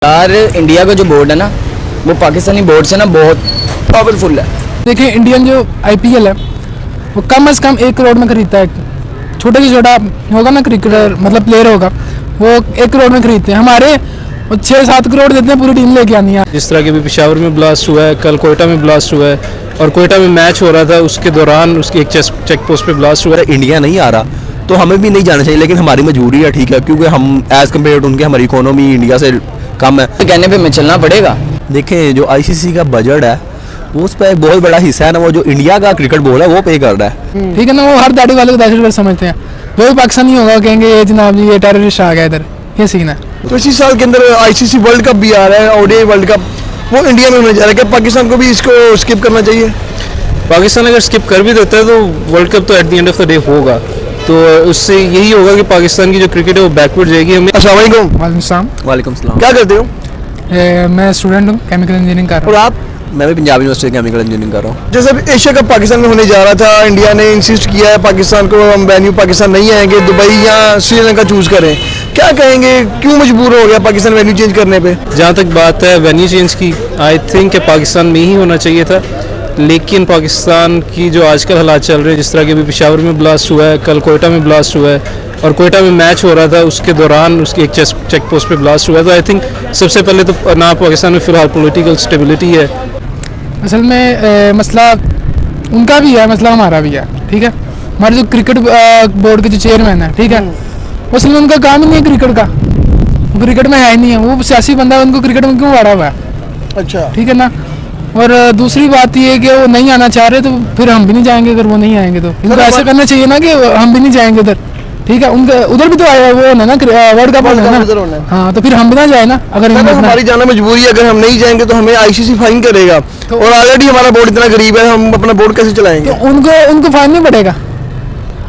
यार इंडिया का जो बोर्ड है ना वो पाकिस्तानी बोर्ड से ना बहुत पावरफुल है। देखिए इंडियन जो आईपीएल है वो कम से कम 1 करोड़ में खरीदता है। छोटे से छोटा होगा ना क्रिकेटर मतलब प्लेयर होगा वो 1 करोड़ में खरीदते हैं। हमारे 6-7 करोड़ देते हैं पूरी टीम लेके आनी है। जिस तरह के भी पेशावर में ब्लास्ट हुआ है, कल कोयटा में ब्लास्ट हुआ है और कोयटा में मैच हो रहा था उसके दौरान उसकी एक चेक पोस्ट पे ब्लास्ट हुआ है। इंडिया नहीं आ रहा तो हमें भी नहीं जाना चाहिए, लेकिन हमारी मजबूरी है, ठीक है, क्योंकि हम एज कम्पेयर टू उनके हमारी इकोनॉमी इंडिया से कम है। तो कहने पे हमें चलना पड़ेगा। देखें जो आईसीसी का बजट है वो उस पर एक बहुत बड़ा हिस्सा है ना, वो जो इंडिया का क्रिकेट बोर्ड है वो पे कर रहा है। ठीक है ना, वो हर दाढ़ी वाले को दहशतगर्द समझते हैं। जो भी पाकिस्तानी होगा कहेंगे ये जनाब जी ये टेररिस्ट आ गया इधर, ये सीन है। तो इसी साल के अंदर आईसीसी वर्ल्ड कप भी आ रहा है, ओडीआई वर्ल्ड कप, वो इंडिया में होने जा रहा है। क्या पाकिस्तान को भी इसको स्किप करना चाहिए? पाकिस्तान अगर स्किप कर भी देता है तो वर्ल्ड कप तो at the end of the day होगा, तो उससे यही होगा कि पाकिस्तान की जो क्रिकेट है वो बैकवर्ड जाएगी। हमें अस्सलाम वालेकुम। वालेकुम सलाम। क्या करते हो? मैं स्टूडेंट हूँ, केमिकल इंजीनियरिंग कर और रहा हूँ। आप? मैं भी पंजाब यूनिवर्सिटी केमिकल इंजीनियरिंग कर रहा हूँ। जैसे अभी एशिया कप पाकिस्तान में होने जा रहा था, इंडिया ने इंसिस्ट किया है पाकिस्तान को हम वेन्यू पाकिस्तान नहीं आएंगे, दुबई या श्रीलंका चूज करें। क्या कहेंगे, क्यों मजबूर हो गया पाकिस्तान वेन्यू चेंज करने पे? जहाँ तक बात है वेन्यू चेंज की, आई थिंक पाकिस्तान में ही होना चाहिए था, लेकिन पाकिस्तान की जो आजकल हालात चल रहे हैं, जिस तरह के भी पेशावर में ब्लास्ट हुआ है, कल कोयटा में ब्लास्ट हुआ है और कोयटा में मैच हो रहा था उसके दौरान उसकी एक चेक पोस्ट पे ब्लास्ट हुआ है, तो आई थिंक सबसे पहले तो ना पाकिस्तान में फ़िलहाल पॉलिटिकल स्टेबिलिटी है। असल में मसला उनका भी है, मसला हमारा भी है। ठीक है, हमारे जो क्रिकेट बोर्ड के जो चेयरमैन है, ठीक है, वो असल में उनका काम ही नहीं है क्रिकेट का, वो क्रिकेट में है ही नहीं है, वो सियासी बंदा है, उनको क्रिकेट में क्यों वाड़ा हुआ है? अच्छा, ठीक है ना। और दूसरी बात ये है कि वो नहीं आना चाह रहे तो फिर हम भी नहीं जाएंगे। अगर वो नहीं आएंगे तो इनको ऐसा करना चाहिए ना कि हम भी नहीं जाएंगे उधर। ठीक है, उनका उधर भी तो आया वो है ना वर्ल्ड कप होना है ना। हाँ, तो फिर हम भी ना जाए ना। अगर हमारी जाना मजबूरी है, अगर हम नहीं जाएंगे तो हमें आईसीसी फाइन करेगा। और ऑलरेडी हमारा बोर्ड इतना गरीब है, हम अपना बोर्ड कैसे चलाएंगे? तो उनको फाइन नहीं पड़ेगा,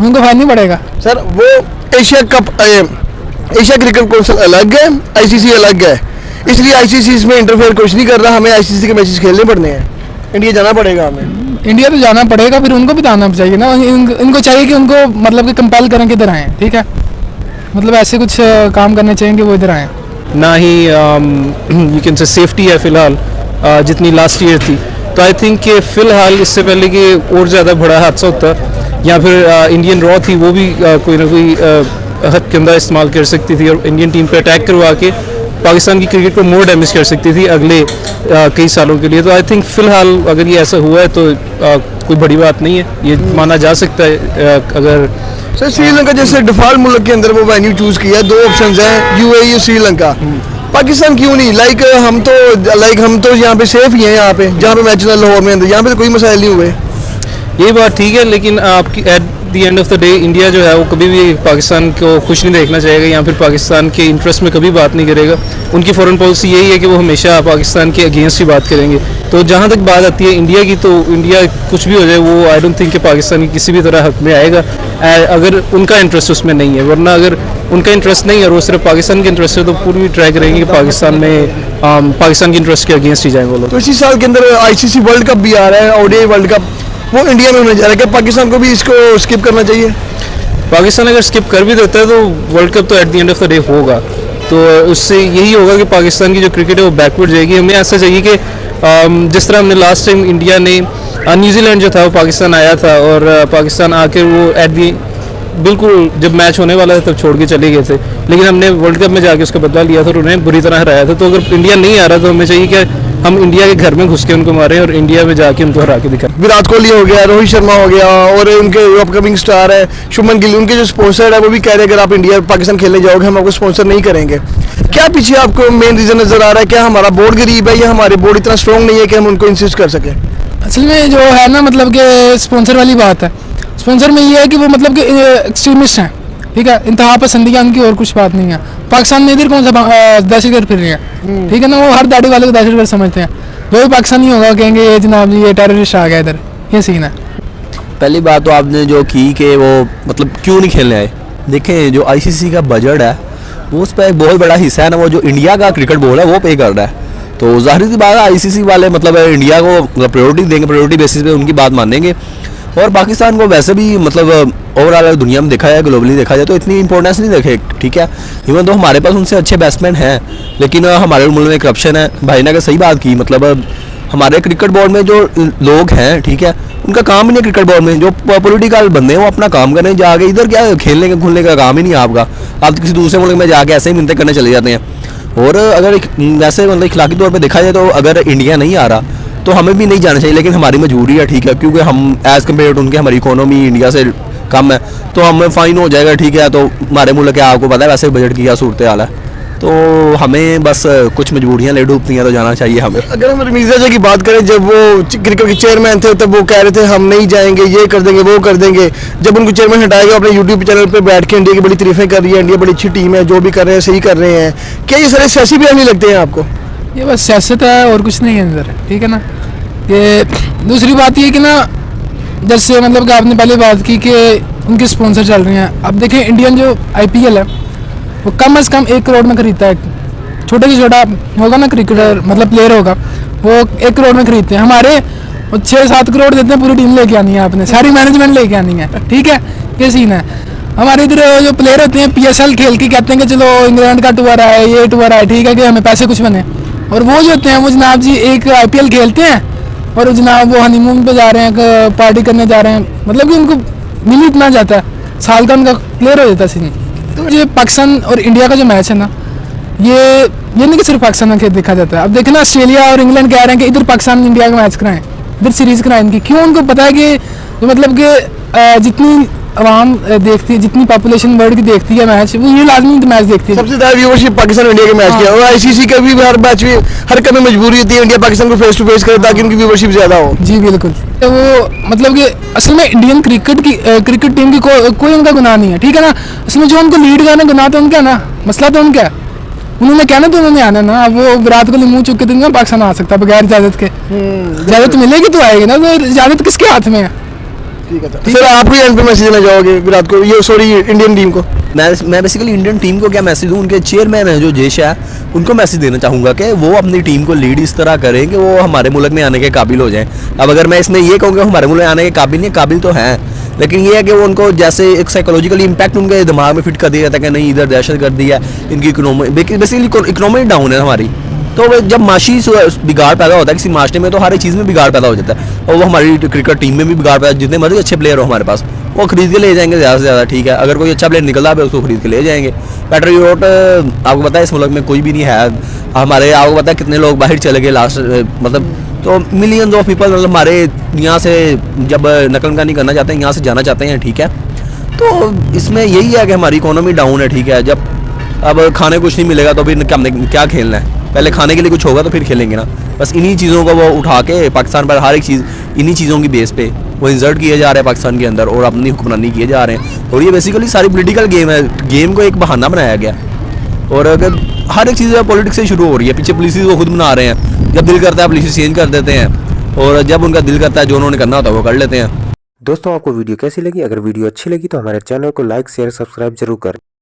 उनको फाइन नहीं पड़ेगा। सर वो Asia cup Asia cricket council अलग है, आईसीसी अलग है, इसलिए आईसीसी इसमें इंटरफेयर कुछ नहीं कर रहा। हमें आईसीसी के मैचेस खेलने पड़ने हैं, इंडिया जाना पड़ेगा हमें। इंडिया तो जाना पड़ेगा, फिर उनको भी जाना चाहिए ना। इनको चाहिए कि उनको मतलब कि कंपेल करें कि इधर आएँ। ठीक है, मतलब ऐसे कुछ काम करने चाहिए कि वो इधर आएँ। ना ही यू कैन से सेफ्टी है फ़िलहाल जितनी लास्ट ईयर थी, तो आई थिंक कि फ़िलहाल इससे पहले कि और ज़्यादा बड़ा हादसा होता या फिर इंडियन रॉ थी वो भी कोई ना कोई हद के अंदर इस्तेमाल कर सकती थी और इंडियन टीम पे अटैक करवा के पाकिस्तान की क्रिकेट को मोर डैमेज कर सकती थी अगले कई सालों के लिए। तो आई थिंक फ़िलहाल अगर ये ऐसा हुआ है तो कोई बड़ी बात नहीं है, ये माना जा सकता है। अगर सर श्रीलंका जैसे डिफॉल्ट मुल्क के अंदर वो वेन्यू चूज किया है, 2 ऑप्शंस हैं, यूएई और श्रीलंका। पाकिस्तान क्यों नहीं? हम तो यहाँ पे सेफ ही हैं, यहाँ पे जहाँ पे मैच लाहौर में अंदर, यहाँ पे तो कोई मसाइल नहीं हुए। ये बात ठीक है, लेकिन आपकी at the end of the day India जो है वो कभी भी पाकिस्तान को खुश नहीं देखना चाहेगा या फिर पाकिस्तान के इंटरेस्ट में कभी बात नहीं करेगा। उनकी फॉरेन पॉलिसी यही है कि वो हमेशा पाकिस्तान के अगेंस्ट ही बात करेंगे। तो जहाँ तक बात आती है इंडिया की, तो इंडिया कुछ भी हो जाए वो आई डोंट थिंक कि पाकिस्तान की किसी भी तरह हक में आएगा अगर उनका इंटरेस्ट उसमें नहीं है। वरना अगर उनका इंटरेस्ट नहीं है और वो सिर्फ पाकिस्तान के इंटरेस्ट है तो पूरी ट्राई करेंगे कि पाकिस्तान में पाकिस्तान के इंटरेस्ट के अगेंस्ट ही जाए वो लोग। तो इसी साल के अंदर आईसीसी वर्ल्ड कप भी आ रहा है, ओडीआई वर्ल्ड कप, वो इंडिया में होने जा रहा है। क्या पाकिस्तान को भी इसको स्किप करना चाहिए? पाकिस्तान अगर स्किप कर भी देता है तो वर्ल्ड कप तो at the end of the day होगा, तो उससे यही होगा कि पाकिस्तान की जो क्रिकेट है वो बैकवर्ड जाएगी। हमें ऐसा चाहिए कि जिस तरह हमने लास्ट टाइम इंडिया ने न्यूजीलैंड जो था वो पाकिस्तान आया था और पाकिस्तान आकर वो एट दी बिल्कुल जब मैच होने वाला था तब छोड़ के चले गए थे, लेकिन हमने वर्ल्ड कप में जाके उसका बदला लिया था और उन्हें बुरी तरह हराया था। तो अगर इंडिया नहीं आ रहा तो हमें चाहिए कि हम इंडिया के घर में घुस के उनको मारें और इंडिया में जाके उनको हरा के दिखाएं। विराट कोहली हो गया, रोहित शर्मा हो गया और उनके अपकमिंग स्टार है शुभमन गिल, उनके जो स्पॉन्सर है वो भी कह रहे हैं अगर आप इंडिया पाकिस्तान खेलने जाओगे हम आपको स्पॉन्सर नहीं करेंगे। क्या पीछे आपको मेन रीजन नजर आ रहा है? क्या हमारा बोर्ड गरीब है या हमारे बोर्ड इतना स्ट्रॉन्ग नहीं है कि हम उनको इंसिस्ट कर सकें? असल में जो है ना मतलब कि स्पॉन्सर वाली बात है। स्पॉन्सर में ये है कि वो मतलब कि एक्सट्रीमिस्ट हैं। ठीक है, इंतहा पसंदी उनकी, और कुछ बात नहीं है। पाकिस्तान में इधर कौन सा दहशतगर्द फिर रही है? ठीक है ना, वो हर दाढ़ी वाले को दहशतगर्द समझते हैं। जो भी पाकिस्तानी होगा कहेंगे ये जनाब जी ये टेररिस्ट आ गया इधर, ये सीन है। पहली बात तो आपने जो की कि वो मतलब क्यों नहीं खेलने आए। देखें जो आईसीसी का बजट है वो उस पर एक बहुत बड़ा हिस्सा है ना, वो जो इंडिया का क्रिकेट बोर्ड है वो पे कर रहा है। तो जाहिर सी बात है आईसीसी वाले मतलब इंडिया को प्रायोरिटी देंगे, प्रायोरिटी बेसिस पे उनकी बात मानेंगे। और पाकिस्तान को वैसे भी मतलब ओवरऑल दुनिया में देखा जाए, ग्लोबली देखा जाए तो इतनी इंपॉर्टेंस नहीं देखे, ठीक है। इवन तो हमारे पास उनसे अच्छे बैट्समैन हैं, लेकिन हमारे मुल्क में करप्शन है। भाई ने सही बात की, मतलब हमारे क्रिकेट बोर्ड में जो लोग हैं, ठीक है, उनका काम ही नहीं क्रिकेट बोर्ड में, जो पॉलिटिकल बंदे हैं वो अपना काम करें जाके, इधर क्या खेलने का घुलने का काम ही नहीं है आपका। आप किसी दूसरे मुल्क में जाके ऐसे ही मिन्नतें करने चले जाते हैं। और अगर वैसे मतलब इखलाकी तौर पे देखा जाए तो अगर इंडिया नहीं आ रहा तो हमें भी नहीं जाना चाहिए, लेकिन हमारी मजबूरी है, ठीक है, क्योंकि हम एज़ कम्पेयर टू उनके हमारी इकोनॉमी इंडिया से कम है, तो हमें फ़ाइन हो जाएगा, ठीक है। तो हमारे मुल्क के आपको पता है वैसे बजट की क्या सूरत हाल है, तो हमें बस कुछ मजबूरियाँ ले डूबती हैं तो जाना चाहिए हमें। अगर हम रमीज़ राजा की बात करें, जब वो क्रिकेट के चेयरमैन थे तब वो कह रहे थे हम नहीं जाएंगे, ये कर देंगे वो कर देंगे। जब उनको चेयरमैन हटाएगा, अपने यूट्यूब चैनल पे बैठ के इंडिया की बड़ी तारीफें कर रही है, इंडिया बड़ी अच्छी टीम है, जो भी कर रहे हैं सही कर रहे हैं। क्या ये सारे सियासी बयान नहीं लगते हैं आपको? ये बस सियासत है और कुछ नहीं है अंदर, ठीक है ना। ये दूसरी बात ये कि ना, जैसे मतलब कि आपने पहले बात की कि उनके स्पॉन्सर चल रहे हैं। अब देखें इंडियन जो IPL है वो कम से कम 1 करोड़ में खरीदता है। छोटे से छोटा होगा ना क्रिकेटर, मतलब प्लेयर होगा, वो 1 करोड़ में खरीदते हैं। हमारे 6-7 करोड़ देते हैं, पूरी टीम लेके आनी है आपने, सारी मैनेजमेंट लेके आनी है, ठीक है। ये सीन है हमारे इधर। जो प्लेयर होते हैं PSL खेल के कहते हैं कि चलो इंग्लैंड का टूर है, ये टूर है, ठीक है, कि हमें पैसे कुछ बने। और वो जो होते हैं वो जनाब जी एक IPL खेलते हैं और जनाब वो हनीमून पे जा रहे हैं, पार्टी करने जा रहे हैं, मतलब कि उनको मिल इतना जाता है, साल का उनका क्लियर हो जाता है सीन। तो ये पाकिस्तान और इंडिया का जो मैच है ना, ये नहीं कि सिर्फ पाकिस्तान में देखा जाता है। अब देखना ऑस्ट्रेलिया और इंग्लैंड कह रहे हैं कि इधर पाकिस्तान इंडिया का मैच कराएं, इधर सीरीज़ कराएं इनकी। क्यों? उनको पता है कि जो मतलब कि जितनी आवाम देखती है, जितनी पॉपुलेशन वर्ल्ड की देखती है मैच, वो ये लाजमी मैच देखती है। सबसे ज़्यादा व्यूअरशिप पाकिस्तान इंडिया के मैच की है, और ICC का भी हर मैच में हर कभी मजबूरी होती है इंडिया पाकिस्तान को फेस टू फेस करे ताकि उनकी व्यूअरशिप ज़्यादा हो। जी बिल्कुल। तो वो मतलब कि असल में इंडियन क्रिकेट टीम की कोई उनका गुनाह नहीं है, ठीक है ना। असल में जो उनको लीड करना गुनाह तो उनका है ना, मसला तो उनका है। उन्होंने कहना तो उन्होंने आना ना। वो विराट कोहली मुंह चुक के तो नहीं पाकिस्तान आ सकता बगैर इजाज़त के। इजाज़त मिलेगी तो आएगी ना, तो इजाज़त किसके हाथ में है? ठीक है सर, आप भी एंड पे मैसेज देना चाहोगे विराट को, ये सॉरी इंडियन टीम को? मैं बेसिकली इंडियन टीम को क्या मैसेज दूं, उनके चेयरमैन है जो जेश है, उनको मैसेज देना चाहूँगा कि वो अपनी टीम को लीड इस तरह करें कि वो हमारे मुल्क में आने के काबिल हो जाएं। अब अगर मैं इसमें ये कहूँगा हमारे मुल्क में आने के काबिल नहीं, काबिल तो हैं, लेकिन ये है कि वो उनको जैसे एक साइकोलॉजिकली इम्पैक्ट उनके दिमाग में फिट कर दिया जाता है कि नहीं इधर दहशतगर्दी है, इनकी इकोनॉमी बेसिकली इकोनॉमी डाउन है हमारी। तो जब माशी बिगाड़ पैदा होता है किसी माशरे में, तो हर एक चीज़ में बिगाड़ पैदा हो जाता है, और वो हमारी क्रिकेट टीम में भी बिगाड़ पैदा। जितने मर्जी अच्छे प्लेयर हो हमारे पास, वो खरीद के ले जाएंगे ज़्यादा से ज़्यादा, ठीक है। अगर कोई अच्छा प्लेयर निकलता है उसको खरीद के ले जाएंगे। पैट्रियोट आपको पता है इस मुल्क में कोई भी नहीं है। हमारे आपको पता है कितने लोग बाहर चले गए लास्ट, मतलब तो मिलियंस ऑफ पीपल मतलब हमारे यहाँ से जब नकल नहीं करना चाहते हैं, यहाँ से जाना चाहते हैं, ठीक है। तो इसमें यही है कि हमारी इकोनॉमी डाउन है, ठीक है। जब अब खाने कुछ नहीं मिलेगा तो फिर क्या खेलना है? पहले खाने के लिए कुछ होगा तो फिर खेलेंगे ना। बस इन्हीं चीज़ों को वो उठा के पाकिस्तान पर हर एक चीज़ इन्हीं चीज़ों की बेस पे वो इंसर्ट किए जा रहे हैं पाकिस्तान के अंदर, और अपनी हुक्मरानी किए जा रहे हैं। और ये बेसिकली सारी पॉलिटिकल गेम है, गेम को एक बहाना बनाया गया। और अगर हर एक चीज़ पॉलिटिक्स से शुरू हो रही है, पीछे पुलिस वो खुद बना रहे हैं। जब दिल करता है पुलिस चेंज कर देते हैं, और जब उनका दिल करता है जो उन्होंने करना होता है वो कर लेते हैं। दोस्तों आपको वीडियो कैसी लगी? अगर वीडियो अच्छी लगी तो हमारे चैनल को लाइक शेयर सब्सक्राइब जरूर करें।